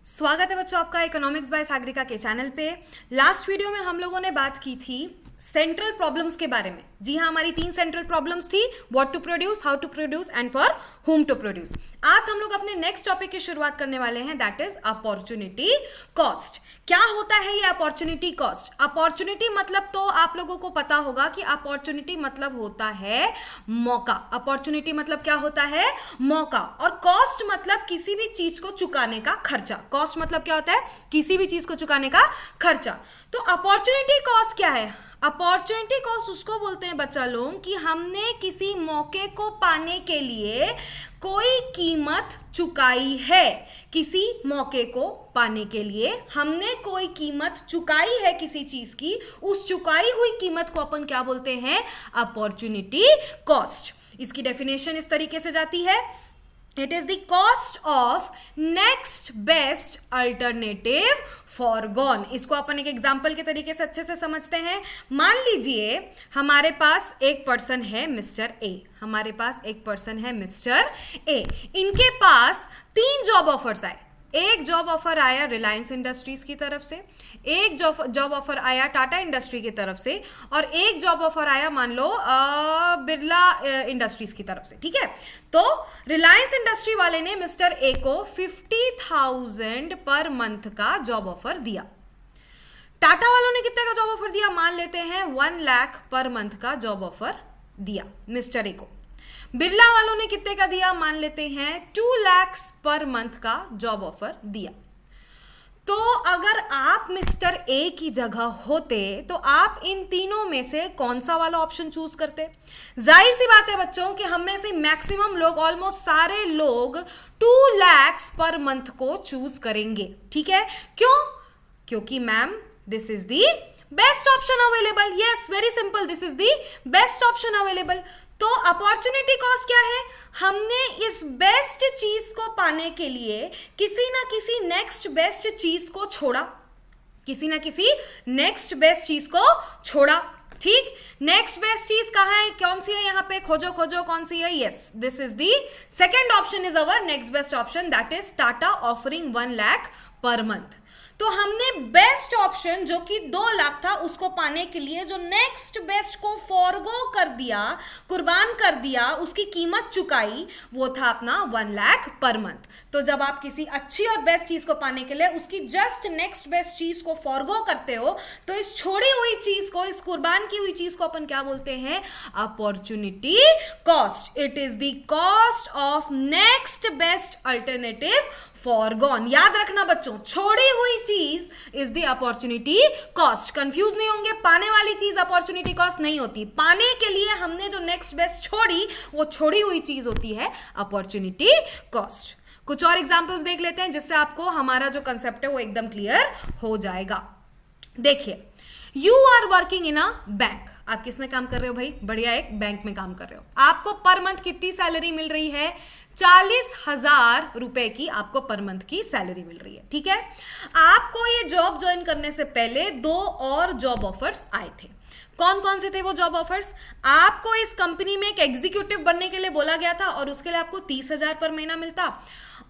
स्वागत है बच्चों आपका इकोनॉमिक्स बाय सागरिका के चैनल पे। लास्ट वीडियो में हम लोगों ने बात की थी सेंट्रल प्रॉब्लम्स के बारे में। जी हाँ, हमारी 3 सेंट्रल प्रॉब्लम्स थी, what to produce, how to produce and for whom to produce. आज हम लोग अपने नेक्स्ट टॉपिक की शुरुआत करने वाले हैं, दैट इज अपॉर्चुनिटी कॉस्ट। क्या होता है ये अपॉर्चुनिटी कॉस्ट? अपॉर्चुनिटी मतलब तो आप लोगों को पता होगा कि अपॉर्चुनिटी मतलब होता है मौका। अपॉर्चुनिटी मतलब क्या होता है? मौका। और कॉस्ट मतलब किसी भी चीज को चुकाने का खर्चा। कॉस्ट मतलब क्या होता है? किसी भी चीज को चुकाने का खर्चा। तो अपॉर्चुनिटी कॉस्ट क्या है? अपॉर्चुनिटी कॉस्ट उसको बोलते हैं बच्चा लोग कि हमने किसी मौके को पाने के लिए कोई कीमत चुकाई है। किसी मौके को पाने के लिए हमने कोई कीमत चुकाई है किसी चीज की, उस चुकाई हुई कीमत को अपन क्या बोलते हैं? Opportunity cost. इसकी डेफिनेशन इस तरीके से जाती है, it is the cost of next best alternative foregone. इसको अपन एक एग्जाम्पल के तरीके से अच्छे से समझते हैं। मान लीजिए हमारे पास एक पर्सन है मिस्टर ए। हमारे पास एक पर्सन है मिस्टर ए। इनके पास 3 जॉब ऑफर्स आए। एक जॉब ऑफर आया रिलायंस इंडस्ट्रीज की तरफ से, एक जॉब ऑफर आया टाटा इंडस्ट्री की तरफ से, और एक जॉब ऑफर आया मान लो बिरला इंडस्ट्रीज की तरफ से। ठीक है, तो रिलायंस इंडस्ट्री वाले ने मिस्टर ए को 50,000 पर मंथ का जॉब ऑफर दिया। टाटा वालों ने कितने का जॉब ऑफर दिया? मान लेते हैं 1 लाख पर मंथ का जॉब ऑफर दिया मिस्टर ए को। बिरला वालों ने कितने का दिया? मान लेते हैं 2 लाख पर मंथ का जॉब ऑफर दिया। तो अगर आप मिस्टर ए की जगह होते तो आप इन तीनों में से कौन सा वाला ऑप्शन चूज करते? जाहिर सी बात है बच्चों कि हम में से मैक्सिमम लोग, ऑलमोस्ट सारे लोग 2 लाख पर मंथ को चूज करेंगे। ठीक है, क्यों? क्योंकि ma'am this is the best option available. Yes, very simple, this is the best option available. तो अपॉर्चुनिटी कॉस्ट क्या है? हमने इस बेस्ट चीज को पाने के लिए किसी ना किसी नेक्स्ट बेस्ट चीज को छोड़ा। किसी ना किसी नेक्स्ट बेस्ट चीज को छोड़ा। ठीक, नेक्स्ट बेस्ट चीज कहाँ है? कौन सी है? यहाँ पे खोजो खोजो, कौन सी है? Yes, this is the second option is our next best option, that is Tata offering 1 lakh per month. तो हमने बेस्ट ऑप्शन जो कि 2 लाख था उसको पाने के लिए जो नेक्स्ट बेस्ट को फॉरगो कर दिया, कुर्बान कर दिया, उसकी कीमत चुकाई, वो था अपना 1 लाख पर मंथ। तो जब आप किसी अच्छी और बेस्ट चीज को पाने के लिए उसकी जस्ट नेक्स्ट बेस्ट चीज को फॉरगो करते हो, तो इस छोड़ी हुई चीज को, इस कुर्बान की हुई चीज को अपन क्या बोलते हैं? Opportunity cost. It is the cost of next best alternative foregone. याद रखना बच्चों, छोड़ी हुई चीज is the opportunity cost. Confuse नहीं होंगे, पाने वाली चीज अपॉर्चुनिटी कॉस्ट नहीं होती। पाने के लिए हमने जो नेक्स्ट बेस्ट छोड़ी, वो छोड़ी हुई चीज होती है अपॉर्चुनिटी कॉस्ट। कुछ और एग्जांपल्स देख लेते हैं जिससे आपको हमारा जो कंसेप्ट है वो एकदम क्लियर हो जाएगा। देखिए, you are working in a bank. आप किस में काम कर रहे हो भाई? बढ़िया, एक बैंक में काम कर रहे हो। आपको पर मंथ कितनी सैलरी मिल रही है? 40,000 रुपए की आपको पर मंथ की सैलरी मिल रही है। ठीक है, आपको ये जॉब ज्वाइन करने से पहले 2 और जॉब ऑफर्स आए थे। कौन कौन से थे वो जॉब ऑफर्स? आपको इस कंपनी में एक एग्जीक्यूटिव बनने के लिए बोला गया था और उसके लिए आपको 30,000 पर महीना मिलता,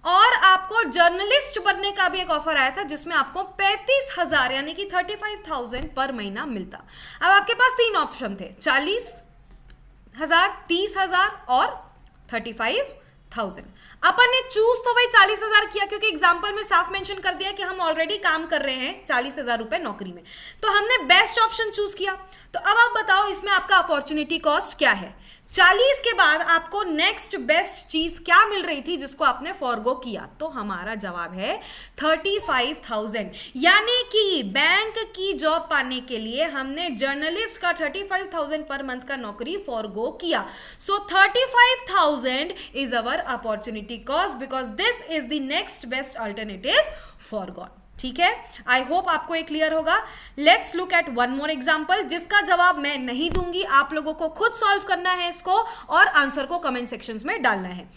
और आपको जर्नलिस्ट बनने का भी एक ऑफर आया था जिसमें आपको 35,000 यानी कि 35,000 पर महीना मिलता। अब आपके पास 3 ऑप्शन थे, 40,000, 30,000 और 35,000। अपन ने चूज तो भाई 40,000 किया क्योंकि एग्जाम्पल में साफ मेंशन कर दिया कि हम ऑलरेडी काम कर रहे हैं 40,000 रुपए नौकरी में, तो हमने बेस्ट ऑप्शन चूज किया। तो अब आप बताओ इसमें आपका अपॉर्चुनिटी कॉस्ट क्या है? 40 के बाद आपको नेक्स्ट बेस्ट चीज क्या मिल रही थी जिसको आपने फॉरगो किया? तो हमारा जवाब है 35,000। यानी कि बैंक की जॉब पाने के लिए हमने जर्नलिस्ट का 35,000 पर मंथ का नौकरी फॉरगो किया। सो 35,000 is our opportunity cost because this is the next best alternative foregone. ठीक है, आई होप आपको ये क्लियर होगा। Let's look at one more example जिसका जवाब मैं नहीं दूंगी, आप लोगों को खुद सॉल्व करना है इसको और आंसर को कमेंट सेक्शंस में डालना है।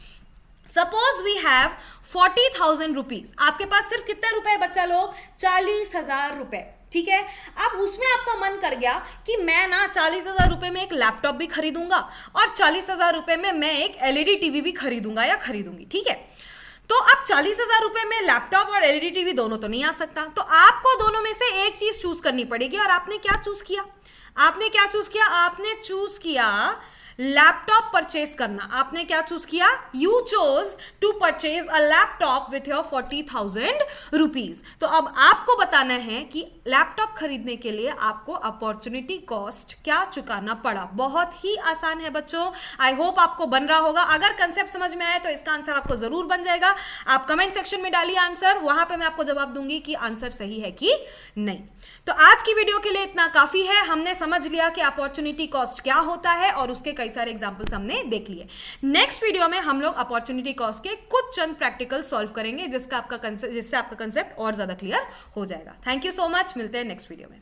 Suppose we have 40,000 rupees. आपके पास सिर्फ कितने रुपए बच्चा लोग? 40,000 रुपए। ठीक है, अब उसमें आपका मन कर गया कि मैं ना 40,000 रुपए में एक लैपटॉप भी खरीदूंगा और 40,000 रुपए में मैं एक LED टीवी भी खरीदूंगा या खरीदूंगी। ठीक है, तो अब 40,000 रुपए में लैपटॉप और एलईडी टीवी दोनों तो नहीं आ सकता, तो आपको दोनों में से एक चीज चूज करनी पड़ेगी। और आपने क्या चूज किया? आपने क्या चूज किया? आपने चूज किया लैपटॉप परचेज करना। आपने क्या चूज किया? You chose to purchase a laptop with your 40,000 rupees. तो अब आपको बताना है कि लैपटॉप खरीदने के लिए आपको अपॉर्चुनिटी कॉस्ट क्या चुकाना पड़ा। बहुत ही आसान है बच्चों, आई होप आपको बन रहा होगा। अगर कंसेप्ट समझ में आए तो इसका आंसर आपको जरूर बन जाएगा। आप कमेंट सेक्शन में डालिए आंसर, वहां पे मैं आपको जवाब दूंगी कि आंसर सही है कि नहीं। तो आज की वीडियो के लिए इतना काफी है। हमने समझ लिया कि अपॉर्चुनिटी कॉस्ट क्या होता है और उसके कई सारे एग्जांपल्स हमने देख लिए। नेक्स्ट वीडियो में हम लोग अपॉर्चुनिटी कॉस्ट के कुछ चंद प्रैक्टिकल सॉल्व करेंगे जिससे आपका कंसेप्ट और ज्यादा क्लियर हो जाएगा। थैंक यू सो मच, मिलते हैं नेक्स्ट वीडियो में।